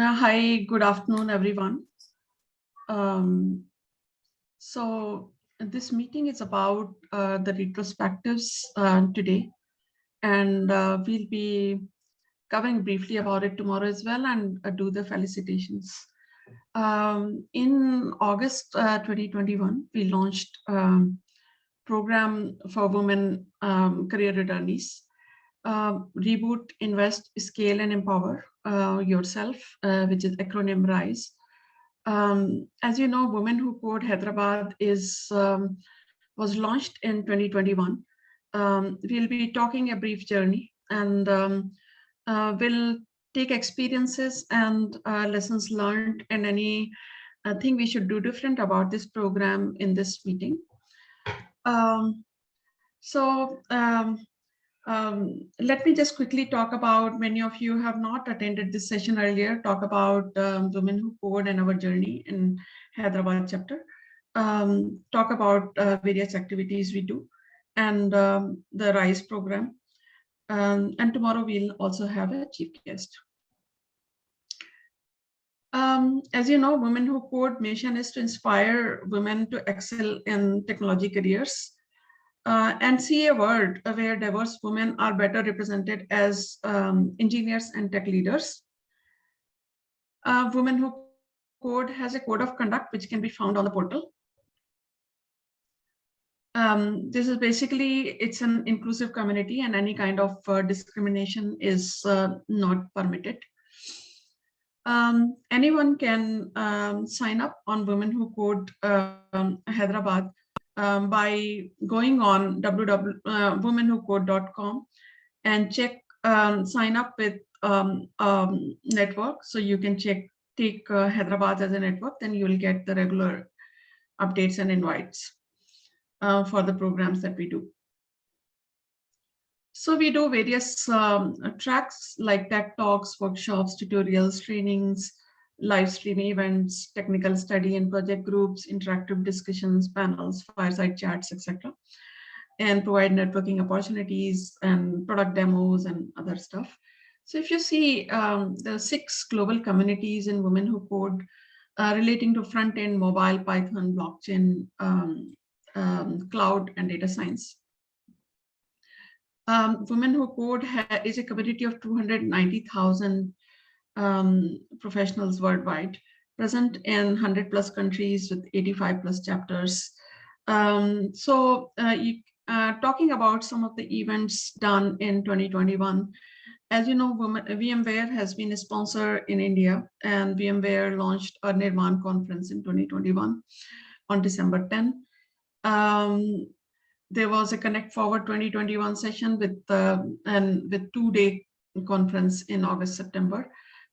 Hi, good afternoon, everyone. So this meeting is about the retrospectives today, and we'll be covering briefly about it tomorrow as well and do the felicitations. In August 2021, we launched program for women career returnees. Reboot, invest, scale, and empower yourself, which is acronym RISE. As you know, Women Who Code Hyderabad was launched in 2021. We'll be talking a brief journey, and we'll take experiences and lessons learned and any thing we should do different about this program in this meeting. Let me just quickly talk about, many of you have not attended this session earlier, talk about Women Who Code and our journey in Hyderabad chapter, talk about various activities we do, and the RISE program. And tomorrow we'll also have a chief guest. As you know, Women Who Code mission is to inspire women to excel in technology careers. And see a world where diverse women are better represented as engineers and tech leaders. Women Who Code has a code of conduct which can be found on the portal. This is basically, it's an inclusive community and any kind of discrimination is not permitted. Anyone can sign up on Women Who Code Hyderabad by going on www.womenwhocode.com and check sign up with network. So you can take Hyderabad as a network, then you will get the regular updates and invites for the programs that we do. So we do various tracks like tech talks, workshops, tutorials, trainings, live stream events, technical study and project groups, interactive discussions, panels, fireside chats, etc. And provide networking opportunities and product demos and other stuff. So if you see, there are 6 global communities in Women Who Code relating to front-end, mobile, Python, blockchain, cloud, and data science. Women Who Code is a community of 290,000 professionals worldwide, present in 100+ countries with 85+ chapters. Talking about some of the events done in 2021, as you know, VMware has been a sponsor in India, and VMware launched a Nirvan conference in 2021 on December 10. There was a Connect Forward 2021 session with 2-day conference in August, September.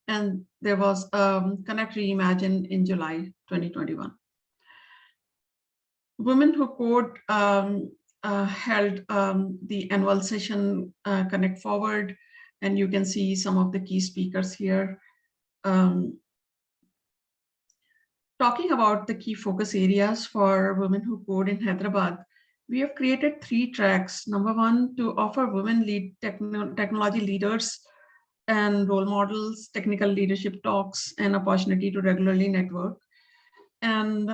And there was Connect Reimagine in July 2021. Women Who Code held the annual session Connect Forward, and you can see some of the key speakers here. Talking about the key focus areas for Women Who Code in Hyderabad, we have created 3 tracks. Number 1, to offer women technology leaders and role models, technical leadership talks, and opportunity to regularly network, and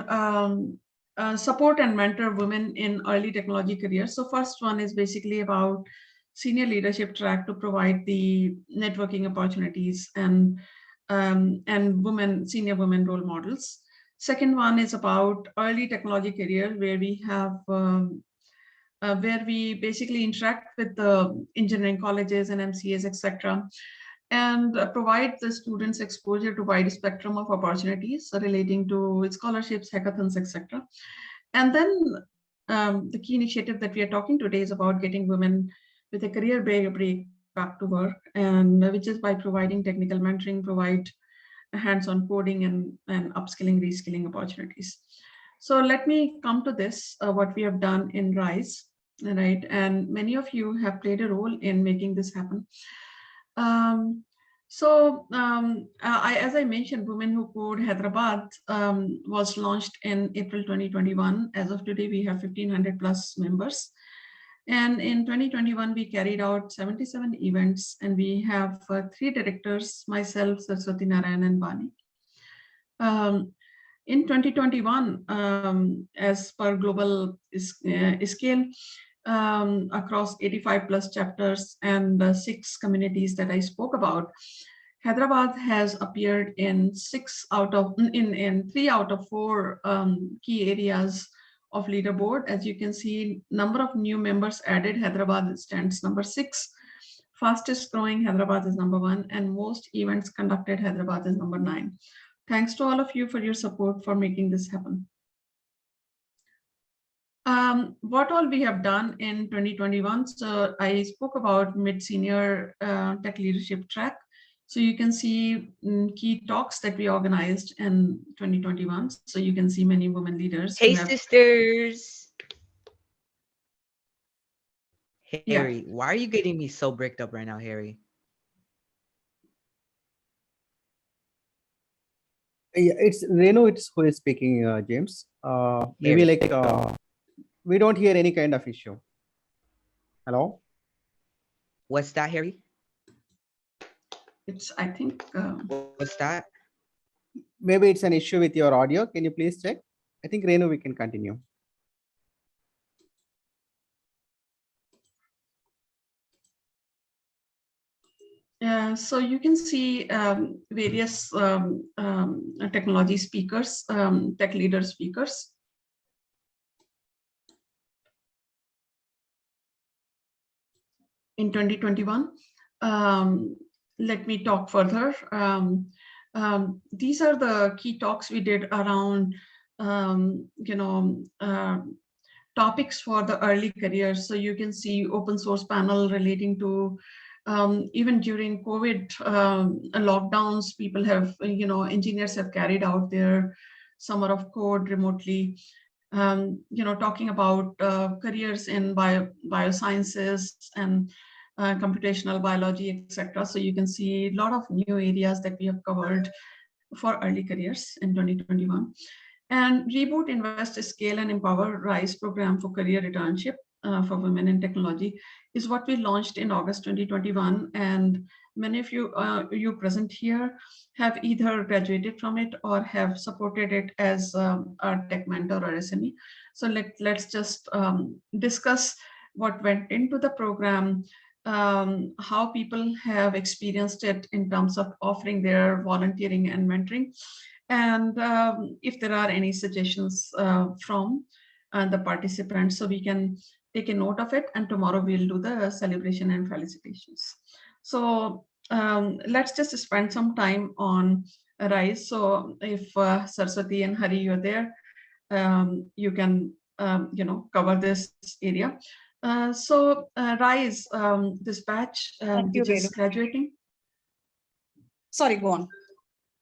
support and mentor women in early technology careers. So first one is basically about senior leadership track to provide the networking opportunities and senior women role models. Second one is about early technology career, where we have where we basically interact with the engineering colleges and MCAs, etc., and provide the students exposure to wide spectrum of opportunities relating to scholarships, hackathons, etc. And then the key initiative that we are talking today is about getting women with a career break back to work, and which is by providing technical mentoring, provide hands-on coding and upskilling, reskilling opportunities. So let me come to this, what we have done in RISE, right? And many of you have played a role in making this happen. As I mentioned, Women Who Code Hyderabad was launched in April 2021. As of today, we have 1,500+ members. And in 2021, we carried out 77 events, and we have 3 directors, myself, Saraswathi, Narayanan, and Bani. In 2021, as per global scale, across 85 plus chapters and 6 communities that I spoke about, Hyderabad has appeared in 3 out of 4 key areas of leaderboard. As you can see, number of new members added, Hyderabad stands number 6. Fastest growing, Hyderabad is number 1, and most events conducted, Hyderabad is number 9. Thanks to all of you for your support for making this happen. What all we have done in 2021. So I spoke about mid-senior tech leadership track. So you can see key talks that we organized in 2021. So you can see many women leaders. Hey, sisters. Harry, Yeah. why are you getting me so bricked up right now, Harry? Yeah, it's Renu. It's who is speaking, James. Maybe like we don't hear any kind of issue. Hello. What's that, Harry? It's, I think. What's that? Maybe it's an issue with your audio. Can you please check? I think Renu, we can continue. So you can see various technology speakers, tech leader speakers. In 2021, let me talk further. These are the key talks we did around, topics for the early careers. So you can see open source panel relating to even during COVID lockdowns, people have, engineers have carried out their summer of code remotely. Talking about careers in biosciences and computational biology, etc. So you can see a lot of new areas that we have covered for early careers in 2021. And Reboot, Invest, Scale, and Empower RISE program for career internship for women in technology is what we launched in August 2021. And many of you present here have either graduated from it or have supported it as a tech mentor or SME. So let's just discuss what went into the program, how people have experienced it in terms of offering their volunteering and mentoring, and if there are any suggestions from the participants, so we can take a note of it, and tomorrow we'll do the celebration and felicitations. So let's just spend some time on RISE. So if Saraswathi and Hari, you're there, you can cover this area. So RISE, this batch which is graduating. Sorry, go on.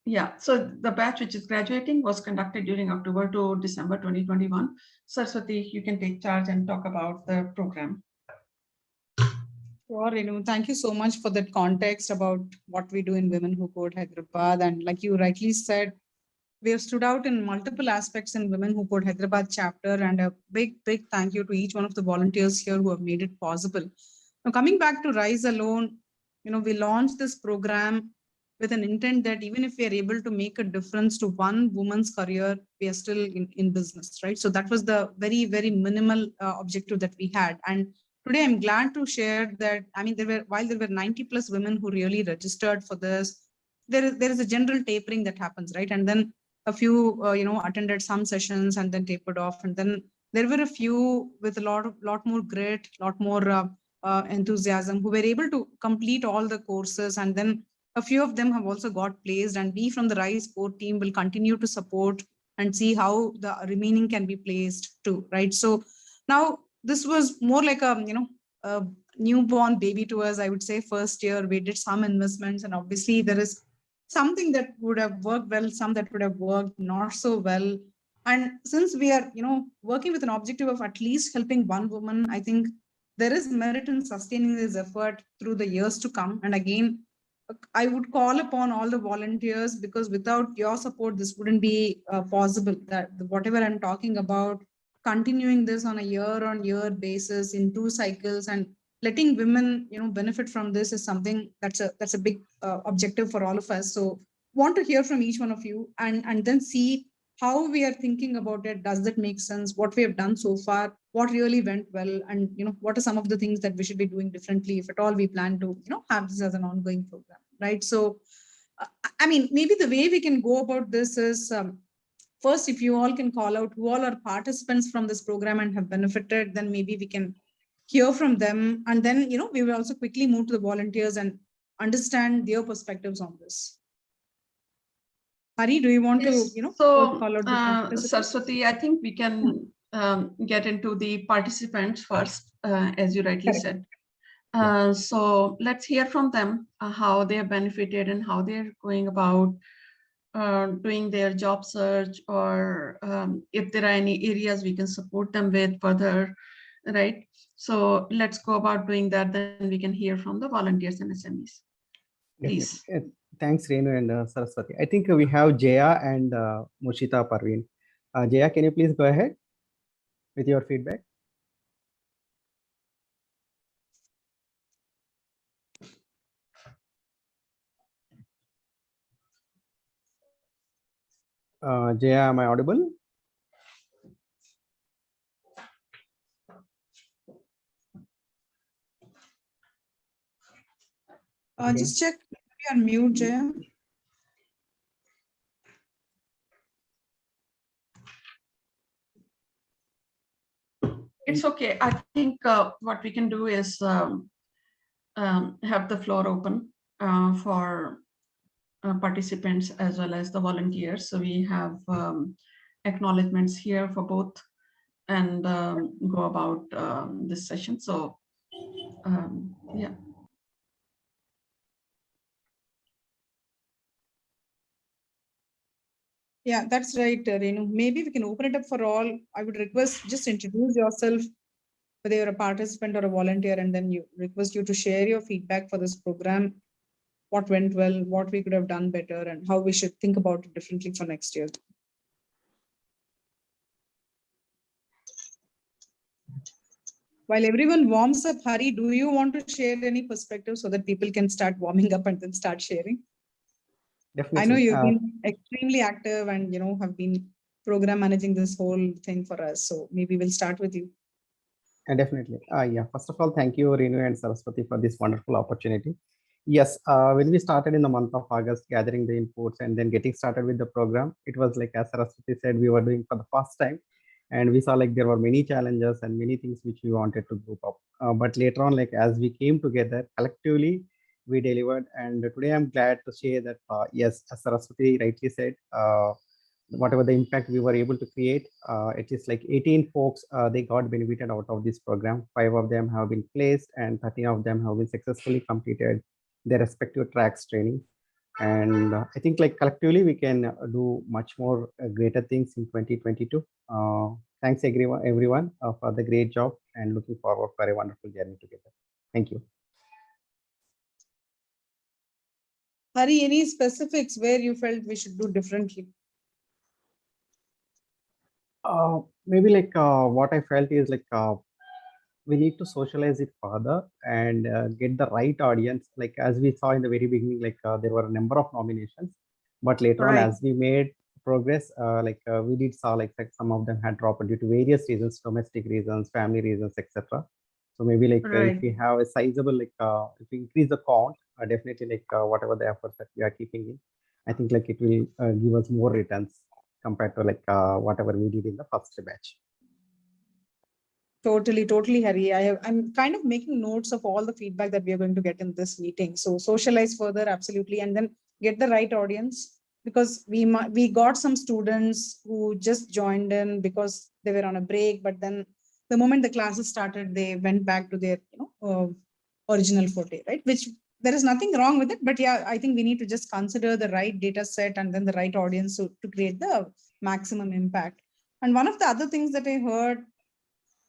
Yeah, so the batch which is graduating was conducted during October to December 2021. Saraswathi, you can take charge and talk about the program. Sure, Renu. Thank you so much for that context about what we do in Women Who Code Hyderabad. And like you rightly said, we have stood out in multiple aspects in Women Who Code Hyderabad chapter, and a big thank you to each one of the volunteers here who have made it possible. Now, coming back to RISE alone, we launched this program with an intent that even if we are able to make a difference to one woman's career, we are still in business, right? So that was the very, very minimal objective that we had. And today I'm glad to share that, while there were 90 plus women who really registered for this, there is a general tapering that happens, right? And then a few, attended some sessions and then tapered off. And then there were a few with a lot more grit, lot more enthusiasm, who were able to complete all the courses. And then a few of them have also got placed, and we from the RISE core team will continue to support and see how the remaining can be placed too, right? So now this was more like a newborn baby to us, I would say. First year, we did some investments, and obviously there is something that would have worked well, some that would have worked not so well. And since we are, working with an objective of at least helping one woman, I think there is merit in sustaining this effort through the years to come. And again, I would call upon all the volunteers, because without your support, this wouldn't be possible. That whatever I'm talking about, continuing this on a year-on-year basis in 2 cycles and letting women, benefit from this is something that's a big objective for all of us. So want to hear from each one of you and then see how we are thinking about it. Does that make sense? What we have done so far, what really went well, and what are some of the things that we should be doing differently if at all we plan to have this as an ongoing program, right? So I mean, maybe the way we can go about this is first, if you all can call out who all are participants from this program and have benefited, then maybe we can hear from them, and then we will also quickly move to the volunteers and understand their perspectives on this. Hari, do you want to call out the participants? Saraswathi, I think we can get into the participants first, as you rightly said. So let's hear from them how they have benefited and how they're going about doing their job search, or if there are any areas we can support them with further, right? So let's go about doing that, then we can hear from the volunteers and SMEs. Please. Thanks, Renu and Saraswati. I think we have Jaya and Mushita Parveen. Jaya, can you please go ahead with your feedback? Jaya, am I audible? Just check if you are mute, Jaya. It's okay. I think what we can do is have the floor open for participants as well as the volunteers. So we have acknowledgements here for both, and go about this session. So yeah. Yeah, that's right, Renu. Maybe we can open it up for all. I would request just introduce yourself, whether you're a participant or a volunteer, and then you request you to share your feedback for this program, what went well, what we could have done better, and how we should think about it differently for next year. While everyone warms up, Hari, do you want to share any perspective so that people can start warming up and then start sharing? Definitely. I know you've been extremely active and have been program managing this whole thing for us. So maybe we'll start with you. Definitely. Yeah. First of all, thank you, Renu and Saraswati, for this wonderful opportunity. Yes, when we started in the month of August, gathering the inputs and then getting started with the program, it was like, as Saraswati said, we were doing for the first time, and we saw like there were many challenges and many things which we wanted to group up. But later on, like as we came together collectively, we delivered. And today I'm glad to say that yes, as Saraswati rightly said, whatever the impact we were able to create, it is like 18 folks, they got benefited out of this program. 5 of them have been placed and 13 of them have been successfully completed their respective tracks training. And I think like collectively we can do much more greater things in 2022. Thanks everyone for the great job, and looking forward for a wonderful journey together. Thank you. Hari, any specifics where you felt we should do differently? Maybe like what I felt is like we need to socialize it further and get the right audience. Like as we saw in the very beginning, like there were a number of nominations, but later on as we made progress, we did saw like some of them had dropped due to various reasons, domestic reasons, family reasons, etc. So maybe like if we have a sizable, like if we increase the count, definitely like whatever the efforts that we are keeping in, I think like it will give us more returns compared to like whatever we did in the first batch. Totally, Hari. I'm kind of making notes of all the feedback that we are going to get in this meeting. So socialize further, absolutely, and then get the right audience, because we got some students who just joined in because they were on a break, but then the moment the classes started, they went back to their original forte, right? Which there is nothing wrong with it, but yeah, I think we need to just consider the right data set and then the right audience to create the maximum impact. And one of the other things that I heard,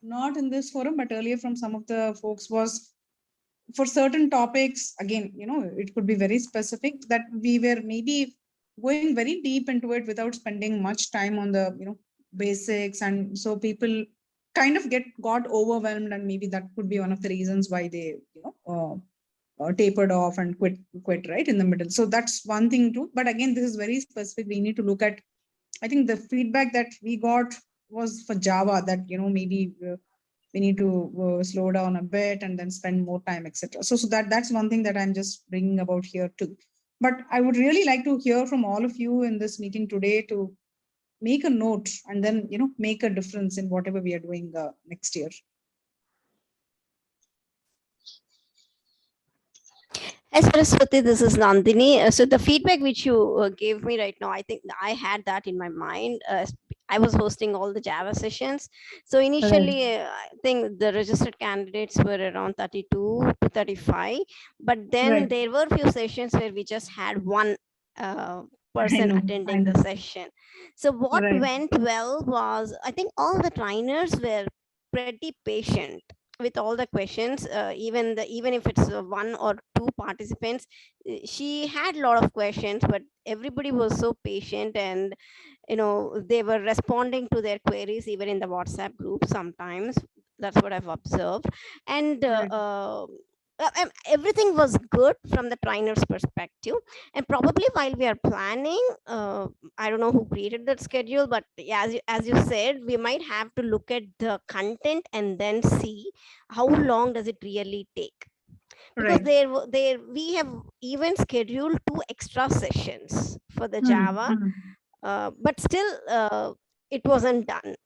not in this forum, but earlier from some of the folks, was for certain topics, again, it could be very specific, that we were maybe going very deep into it without spending much time on the, basics, and so people kind of got overwhelmed, and maybe that could be one of the reasons why they tapered off and quit right in the middle. So that's one thing too. But again, this is very specific. We need to look at, I think the feedback that we got was for Java, that maybe we need to slow down a bit and then spend more time, etc. So that's one thing that I'm just bringing about here too. But I would really like to hear from all of you in this meeting today to make a note and then make a difference in whatever we are doing next year. Hi Saraswati, this is Nandini. So the feedback which you gave me right now, I think I had that in my mind. I was hosting all the Java sessions. So initially, I think the registered candidates were around 32 to 35. But then there were a few sessions where we just had one person attending the session. So what went well was, I think all the trainers were pretty patient with all the questions, even if it's one or two participants. She had a lot of questions, but everybody was so patient, and they were responding to their queries even in the WhatsApp group sometimes. That's what I've observed. And everything was good from the trainer's perspective. And probably while we are planning, I don't know who created that schedule, but as you said, we might have to look at the content and then see how long does it really take. Because we have even scheduled 2 extra sessions for the Java, but still it wasn't done.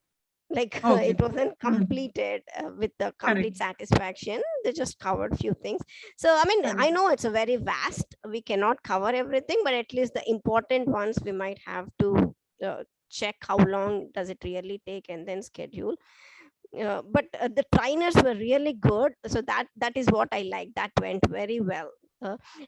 It wasn't completed with the complete satisfaction. They just covered few things. So I mean, I know it's a very vast, we cannot cover everything, but at least the important ones we might have to check how long does it really take and then schedule. But the trainers were really good, so that is what I like. That went very well.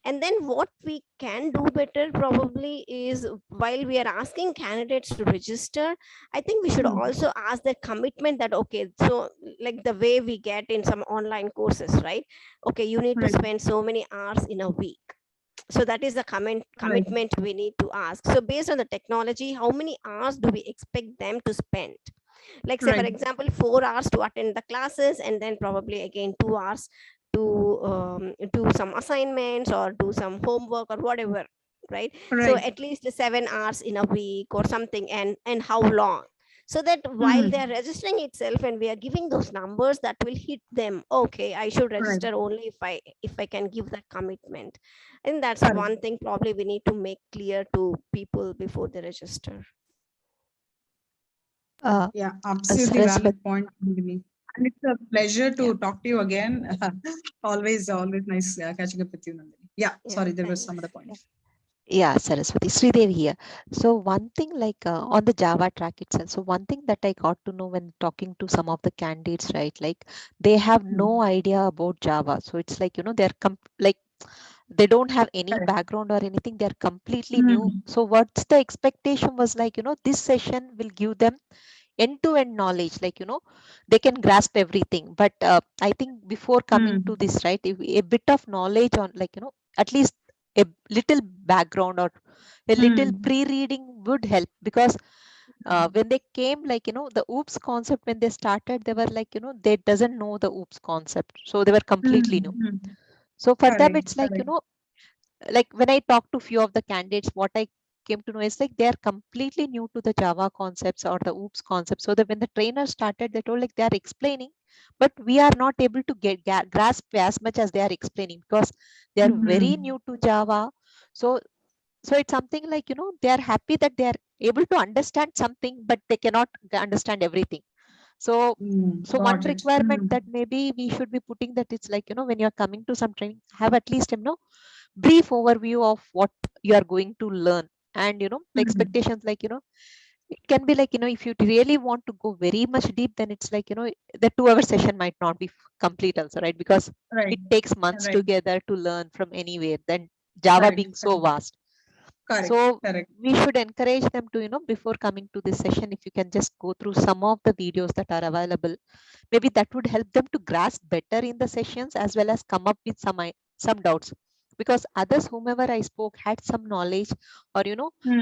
And then what we can do better probably is, while we are asking candidates to register, I think we should also ask their commitment that, okay, so like the way we get in some online courses, right? Okay, you need to spend so many hours in a week. So that is the commitment we need to ask. So based on the technology, how many hours do we expect them to spend? Like say, for example, 4 hours to attend the classes, and then probably again 2 hours to do some assignments or do some homework or whatever, right? So at least 7 hours in a week or something, and how long, so that while they are registering itself and we are giving those numbers, that will hit them. Okay, I should register only if I can give that commitment. And that's one thing probably we need to make clear to people before they register. Yeah, absolutely valid point. And it's a pleasure to talk to you again. always nice catching up with you, Nandini. Yeah, sorry, there was some other point. Yeah, Saraswati, Sridevi here. So one thing, like on the Java track itself, so one thing that I got to know when talking to some of the candidates, right, like they have no idea about Java. So it's like, they're they don't have any background or anything. They're completely new. So what's the expectation was like, this session will give them end-to-end knowledge, like, they can grasp everything. But I think before coming to this, right, if a bit of knowledge on, like, at least a little background or a little pre-reading would help. Because when they came, like, the OOPS concept, when they started, they were like, they doesn't know the OOPS concept. So they were completely new. So for them, it's like, like when I talk to few of the candidates, what I came to know is like they are completely new to the Java concepts or the OOPS concepts. So that when the trainer started, they told like they are explaining, but we are not able to grasp as much as they are explaining, because they are very new to Java. So it's something like, they are happy that they are able to understand something, but they cannot understand everything. So one requirement that maybe we should be putting, that it's like, when you're coming to some training, have at least, brief overview of what you are going to learn. And, the expectations, like, it can be like, if you really want to go very much deep, then it's like, the 2-hour session might not be complete also, right? Because it takes months together to learn from anywhere, then Java being so vast. So we should encourage them to, before coming to this session, if you can just go through some of the videos that are available, maybe that would help them to grasp better in the sessions, as well as come up with some doubts. Because others, whomever I spoke, had some knowledge or,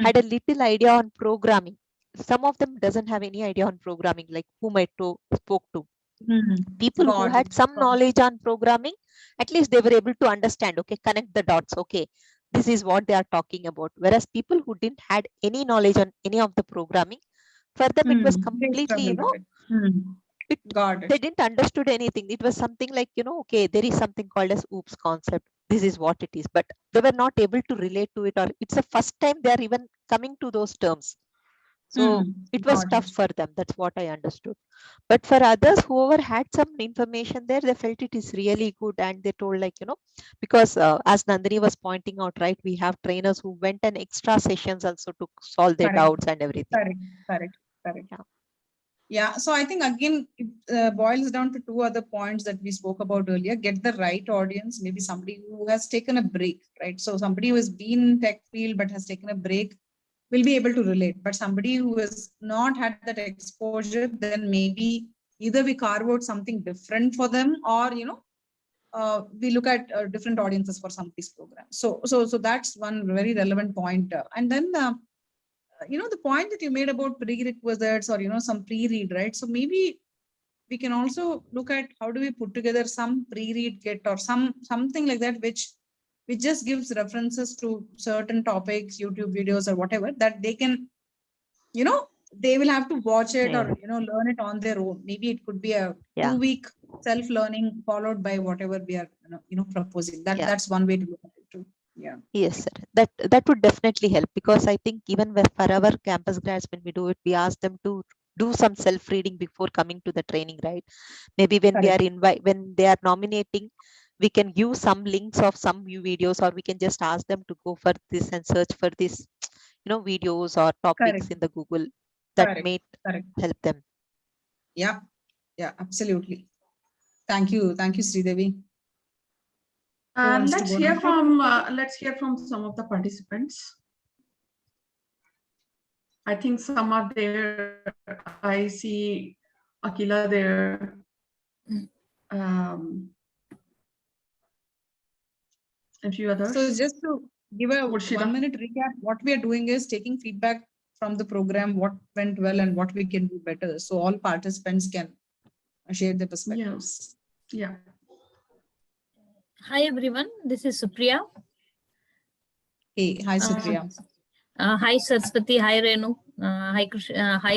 had a little idea on programming. some of them doesn't have any idea on programming, like whom I spoke to. Mhm. People who Got had it. some Got it. knowledge on programming, at least they were able to understand, okay, connect the dots, okay, this is what they are talking about. Whereas people who didn't had any knowledge on any of the programming, for them it was They completely, struggled a bit. it, Got they it. didn't understood anything. It was something like, okay, there is something called as oops concept, this is what it is, but they were not able to relate to it, or it's the first time they are even coming to those terms. So it was Got tough it. for them. That's what I understood. But for others, whoever had some information there, they felt it is really good. And they told, like, because as Nandini was pointing out, right, we have trainers who went an extra sessions also to solve their Correct. doubts and everything. Correct. Yeah. Yeah. So I think again, it boils down to two other points that we spoke about earlier. Get the right audience, maybe somebody who has taken a break, right? So somebody who has been in tech field but has taken a break will be able to relate. But somebody who has not had that exposure, then maybe either we carve out something different for them, or we look at different audiences for some of these programs. So that's one very relevant point. And then the point that you made about prerequisites or some pre-read, right? So maybe we can also look at how do we put together some pre-read kit or something like that, which just gives references to certain topics, YouTube videos or whatever, that they can, they will have to watch it or learn it on their own. Maybe it could be a 2-week self-learning followed by whatever we are proposing. That's one way to look at it too. Yeah. Yes, sir. That would definitely help, because I think even for our campus grads, when we do it, we ask them to do some self-reading before coming to the training, right? Maybe when we are when they are nominating, we can give some links of some videos, or we can just ask them to go for this and search for this, videos or topics in the Google that may help them. Yeah, absolutely. Thank you, Sridevi. Let's hear from some of the participants. I think some are there. I see Akila there. A few others. So just to give a 1-minute recap, what we are doing is taking feedback from the program, what went well and what we can do better. So all participants can share their perspectives. Yeah. Hi everyone, this is Supriya. Hey, hi Supriya. Hi Saraswathi, hi Renu, hi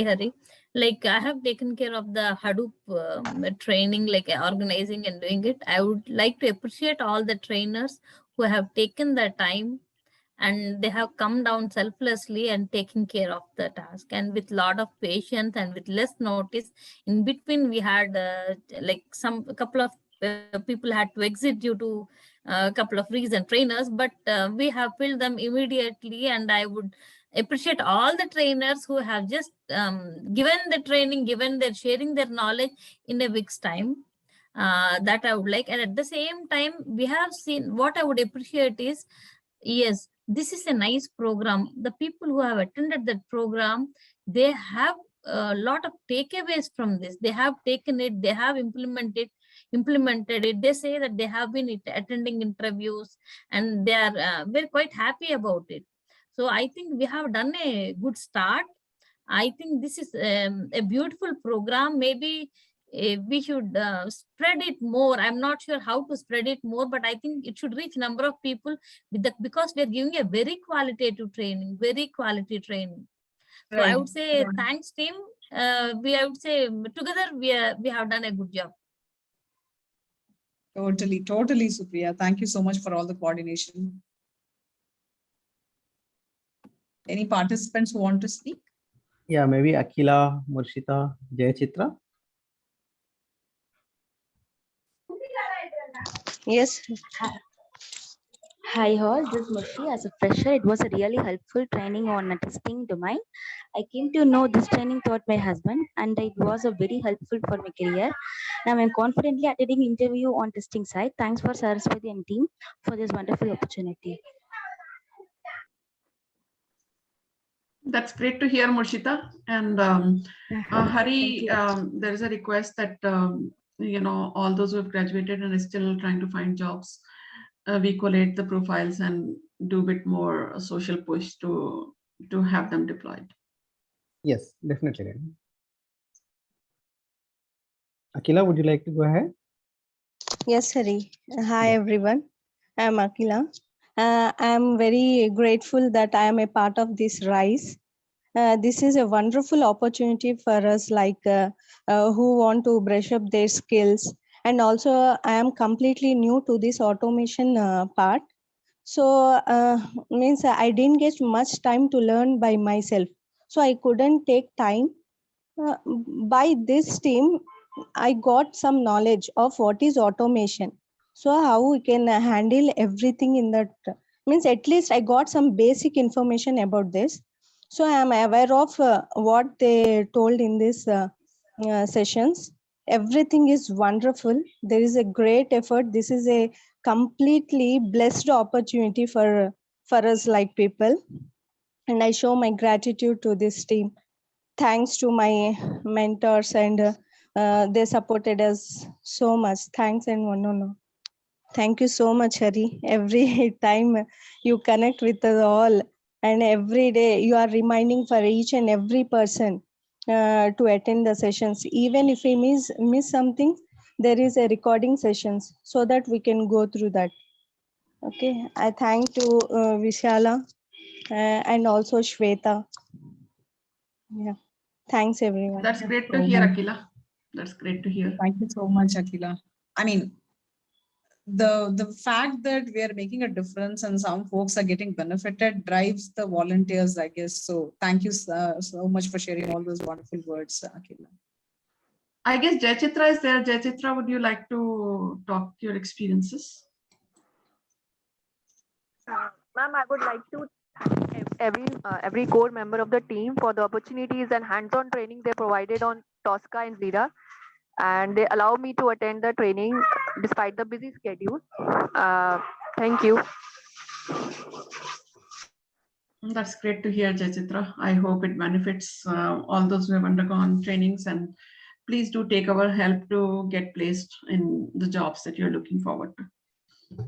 Hari. Like I have taken care of the Hadoop training, like organizing and doing it. I would like to appreciate all the trainers who have taken the time and they have come down selflessly and taken care of the task, and with a lot of patience and with less notice. In between, we had like a couple of people had to exit due to a couple of reasons, trainers, but we have filled them immediately. And I would appreciate all the trainers who have just given the training, sharing their knowledge in a week's time. That I would like. And at the same time, we have seen, what I would appreciate is, yes, this is a nice program. The people who have attended that program, they have a lot of takeaways from this. They have taken it, they have implemented it. They say that they have been attending interviews and they are very quite happy about it. So I think we have done a good start. I think this is a beautiful program. Maybe we should spread it more. I'm not sure how to spread it more, but I think it should reach number of people because we're giving a very qualitative training, very quality training. So I would say thanks team. I would say together we have done a good job. Totally, Supriya. Thank you so much for all the coordination. Any participants who want to speak? Yeah, maybe Akila, Murshita, Jayachitra. Yes. Hi all, this is Murshi. As a fresher, it was a really helpful training on a testing domain. I came to know this training taught my husband, and it was a very helpful for my career. Now I'm confidently attending interview on testing side. Thanks for Saraswathi and team for this wonderful opportunity. That's great to hear, Murshita. And Hari, there is a request that all those who have graduated and are still trying to find jobs, we collate the profiles and do a bit more social push to have them deployed. Yes, definitely. Renu. Akila, would you like to go ahead? Yes, Hari. Hi, Yeah. everyone. I'm Akila. I'm very grateful that I am a part of this RISE. This is a wonderful opportunity for us, who want to brush up their skills. And also, I am completely new to this automation part. So, means I didn't get much time to learn by myself. So, I couldn't take time. By this team, I got some knowledge of what is automation. So how we can handle everything in that, means at least I got some basic information about this. So I am aware of what they told in this sessions. Everything is wonderful. There is a great effort. This is a completely blessed opportunity for us like people. And I show my gratitude to this team. Thanks to my mentors, and they supported us so much. Thanks, and no. Thank you so much, Hari. Every time you connect with us all, and every day you are reminding for each and every person to attend the sessions. Even if we miss something, there is a recording sessions so that we can go through that. Okay, I thank to Vishala and also Shweta. Yeah, thanks everyone. That's great to so hear, much. Akila. That's great to hear. Thank you so much, Akila. I mean, the fact that we are making a difference and some folks are getting benefited drives the volunteers, I guess. So thank you so much for sharing all those wonderful words, Akila. I guess Jayachitra is there. Jayachitra, would you like to talk your experiences? Ma'am, I would like to thank every core member of the team for the opportunities and hands-on training they provided on Tosca and Zira, and they allow me to attend the training despite the busy schedule. Thank you. That's great to hear, Jayachitra. I hope it benefits all those who have undergone trainings, and please do take our help to get placed in the jobs that you're looking forward to.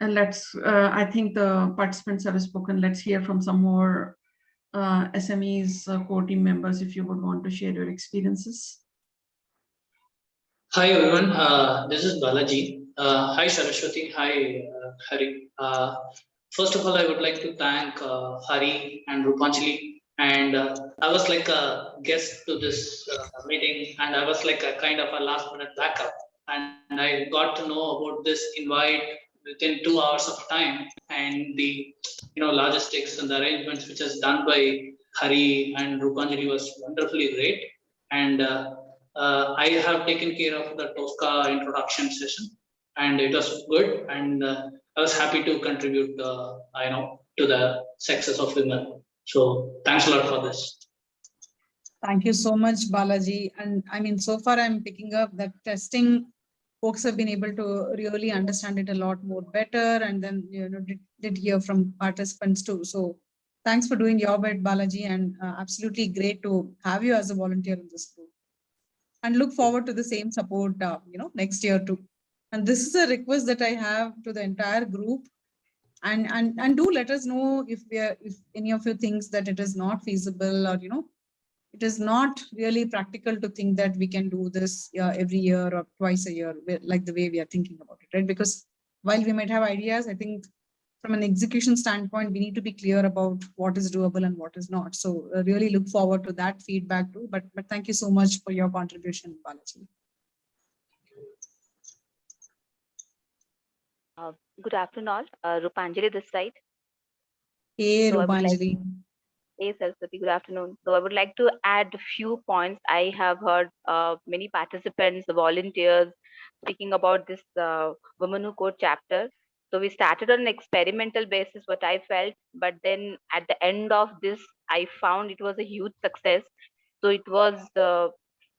And I think the participants have spoken. Let's hear from some more SMEs, core team members, if you would want to share your experiences. Hi everyone, this is Balaji. Hi Saraswathi, hi Hari. First of all, I would like to thank Hari and Rupanjali. And I was like a guest to this meeting, and I was like a kind of a last minute backup. And I got to know about this invite within 2 hours of time, and the logistics and the arrangements which is done by Hari and Rupanjali was wonderfully great. And I have taken care of the Tosca introduction session, and it was good. And I was happy to contribute, to the success of women. So thanks a lot for this. Thank you so much, Balaji. And I mean, so far I'm picking up that testing folks have been able to really understand it a lot more better, and then did hear from participants too. So thanks for doing your bit, Balaji, and absolutely great to have you as a volunteer in this group. And look forward to the same support, next year too. And this is a request that I have to the entire group. And do let us know if any of you thinks that it is not feasible, or it is not really practical to think that we can do this every year or twice a year, like the way we are thinking about it, right? Because while we might have ideas, I think from an execution standpoint, we need to be clear about what is doable and what is not. So really look forward to that feedback too. But thank you so much for your contribution, Balaji. Good afternoon, all. Rupanjali this side. Hey, So Rupanjali. Hey, Saraswathi, good afternoon. So I would like to add a few points. I have heard many participants, volunteers speaking about this Women Who Code chapter. So we started on an experimental basis, what I felt, but then at the end of this, I found it was a huge success. So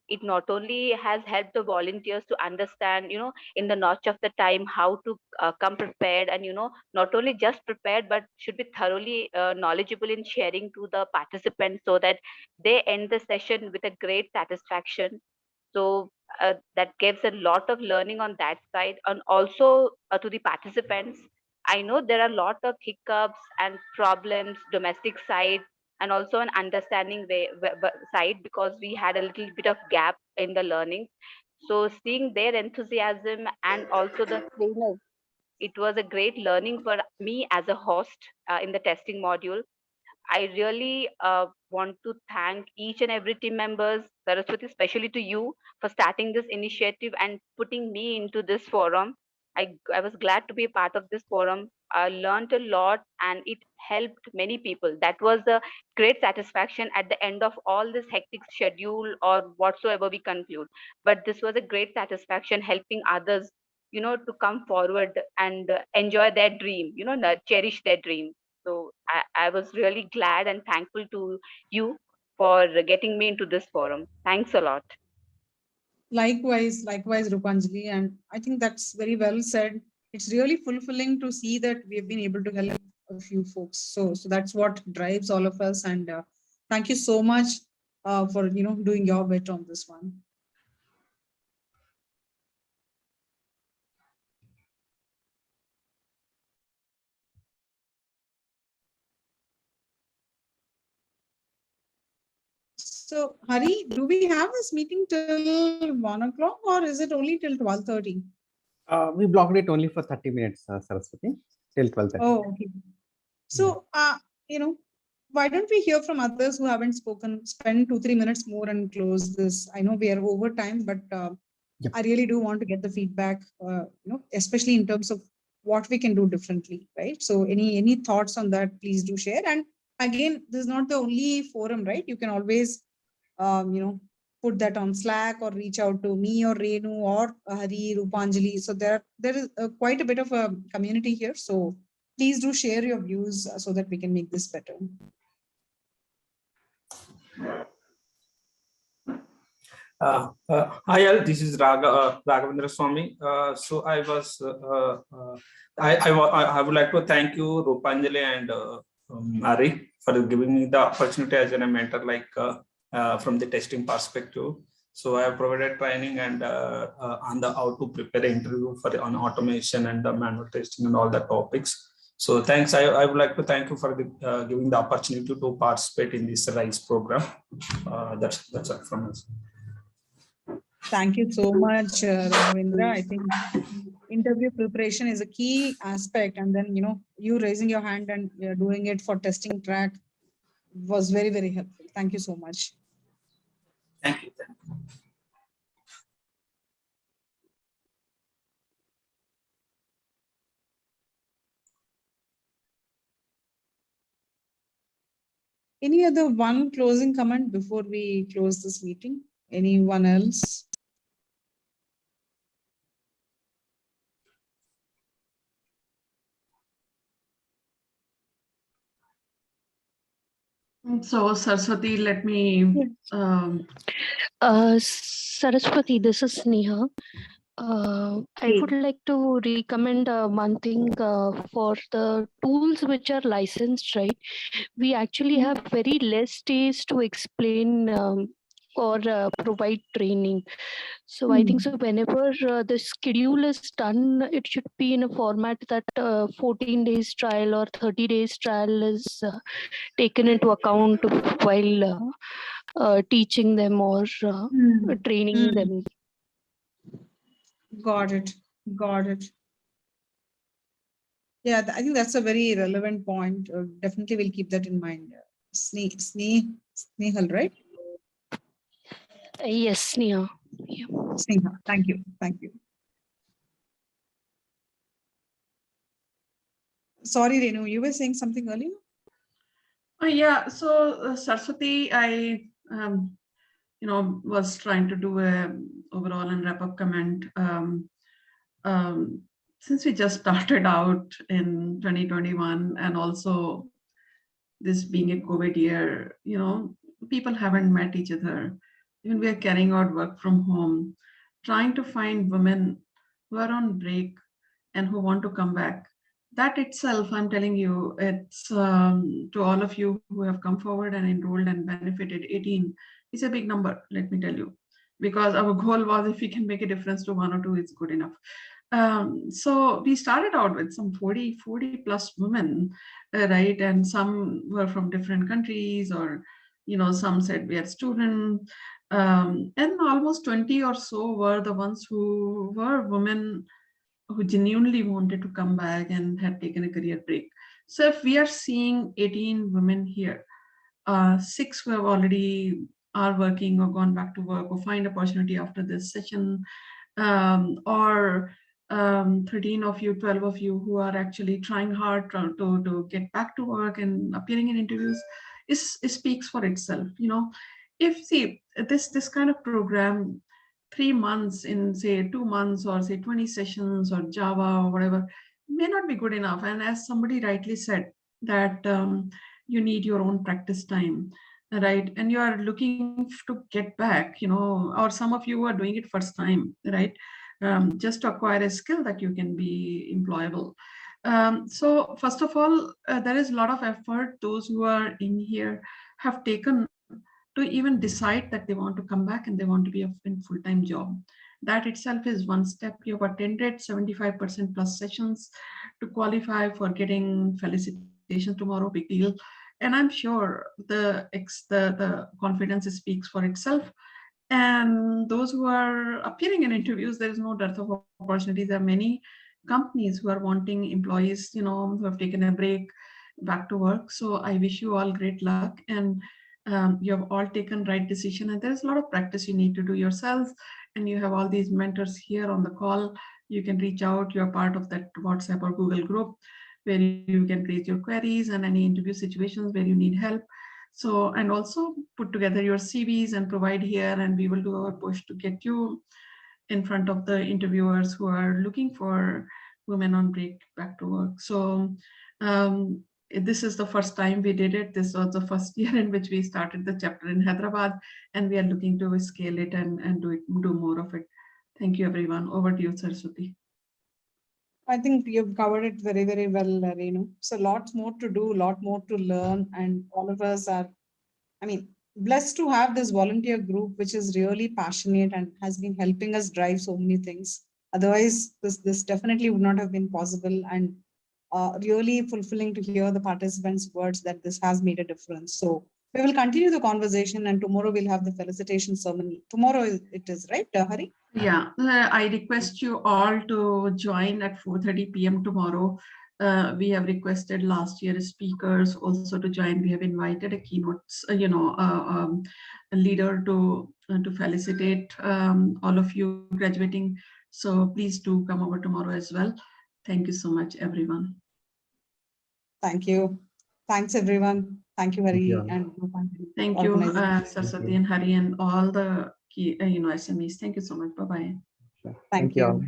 it not only has helped the volunteers to understand, in the notch of the time, how to come prepared, and, not only just prepared, but should be thoroughly knowledgeable in sharing to the participants, so that they end the session with a great satisfaction. So that gives a lot of learning on that side. And also to the participants, I know there are a lot of hiccups and problems, domestic side, and also an understanding side, because we had a little bit of gap in the learning. So seeing their enthusiasm and also the trainers, it was a great learning for me as a host in the testing module. I really want to thank each and every team members, Saraswati, especially to you for starting this initiative and putting me into this forum. I was glad to be a part of this forum. I learned a lot and it helped many people. That was a great satisfaction at the end of all this hectic schedule or whatsoever we conclude. But this was a great satisfaction helping others, to come forward and enjoy their dream, cherish their dream. So I was really glad and thankful to you for getting me into this forum. Thanks a lot. Likewise, Rupanjali. And I think that's very well said. It's really fulfilling to see that we've been able to help a few folks. So that's what drives all of us. And thank you so much for doing your bit on this one. So, Hari, do we have this meeting till 1 o'clock or is it only till 12:30? We blocked it only for 30 minutes, Saraswati, till 12:30. Oh, okay. So, why don't we hear from others who haven't spoken, spend 2-3 minutes more and close this? I know we are over time, but Yep. I really do want to get the feedback, especially in terms of what we can do differently, right? So any thoughts on that, please do share. And again, this is not the only forum, right? You can always, put that on Slack or reach out to me or Renu or Hari, Rupanjali. So there is quite a bit of a community here. So please do share your views so that we can make this better. Hi all, this is Raghavendra Swami. So I would like to thank you, Rupanjali and Ari, for giving me the opportunity as a mentor, from the testing perspective. So I have provided training and on the how to prepare an interview on automation and the manual testing and all the topics. So thanks. I would like to thank you for giving the opportunity to participate in this RISE program. That's it from us. Thank you so much, Raghavendra. I think interview preparation is a key aspect, and then you raising your hand and doing it for testing track was very, very helpful. Thank you so much. Thank you. Any other one closing comment before we close this meeting? Anyone else? So Saraswati, let me. Saraswati, this is Neha. I would like to recommend one thing for the tools which are licensed, right? We actually have very less days to explain or provide training. So I think so whenever the schedule is done, it should be in a format that 14 days trial or 30 days trial is taken into account while teaching them or training them. Got it. Yeah, I think that's a very relevant point. Definitely we'll keep that in mind. Snehal, right? Yes, Sneha. Yeah. Sneha, thank you. Sorry, Renu, you were saying something earlier? Yeah, so Saraswati, I was trying to do a overall and wrap up comment. Since we just started out in 2021 and also this being a COVID year, people haven't met each other. Even we are carrying out work from home, trying to find women who are on break and who want to come back. That itself, I'm telling you, it's to all of you who have come forward and enrolled and benefited, 18 is a big number, let me tell you, because our goal was if we can make a difference to 1 or 2, it's good enough. So we started out with some 40 plus women, right? And some were from different countries, or, some said we are students. And almost 20 or so were the ones who were women who genuinely wanted to come back and had taken a career break. So if we are seeing 18 women here, 6 who have already are working or gone back to work or find opportunity after this session, or 13 of you, 12 of you who are actually trying hard to get back to work and appearing in interviews, it speaks for itself. If this kind of program, 3 months in say 2 months, or say 20 sessions or Java or whatever, may not be good enough. And as somebody rightly said, that you need your own practice time, right? And you are looking to get back, or some of you are doing it first time, right? Just to acquire a skill that you can be employable. So first of all, there is a lot of effort those who are in here have taken to even decide that they want to come back and they want to be in full-time job. That itself is one step. You've attended 75% plus sessions to qualify for getting felicitation tomorrow, big deal. And I'm sure the confidence speaks for itself. And those who are appearing in interviews, there is no dearth of opportunities. There are many companies who are wanting employees, who have taken a break back to work. So I wish you all great luck, and you have all taken right decision. And there's a lot of practice you need to do yourselves. And you have all these mentors here on the call. You can reach out. You're part of that WhatsApp or Google group where you can raise your queries and any interview situations where you need help. So, and also put together your CVs and provide here, and we will do our push to get you in front of the interviewers who are looking for women on break back to work. So this is the first time we did it. This was the first year in which we started the chapter in Hyderabad, and we are looking to scale it and do more of it. Thank you, everyone. Over to you, Saraswathi. I think you've covered it very, very well, Renu. So lots more to do, lot more to learn, and all of us are, blessed to have this volunteer group, which is really passionate and has been helping us drive so many things. Otherwise, this definitely would not have been possible, and really fulfilling to hear the participants' words that this has made a difference. So we will continue the conversation, and tomorrow we'll have the felicitation ceremony. Tomorrow it is, right, Hari? Yeah, I request you all to join at 4:30 p.m. tomorrow. We have requested last year's speakers also to join. We have invited a keynote, a leader to felicitate all of you graduating. So please do come over tomorrow as well. Thank you so much, everyone. Thank you. Thanks, everyone. Thank you, Hari. Thank you, Saraswathi and Hari, and all the key, SMEs. Thank you so much. Bye-bye. Thank you.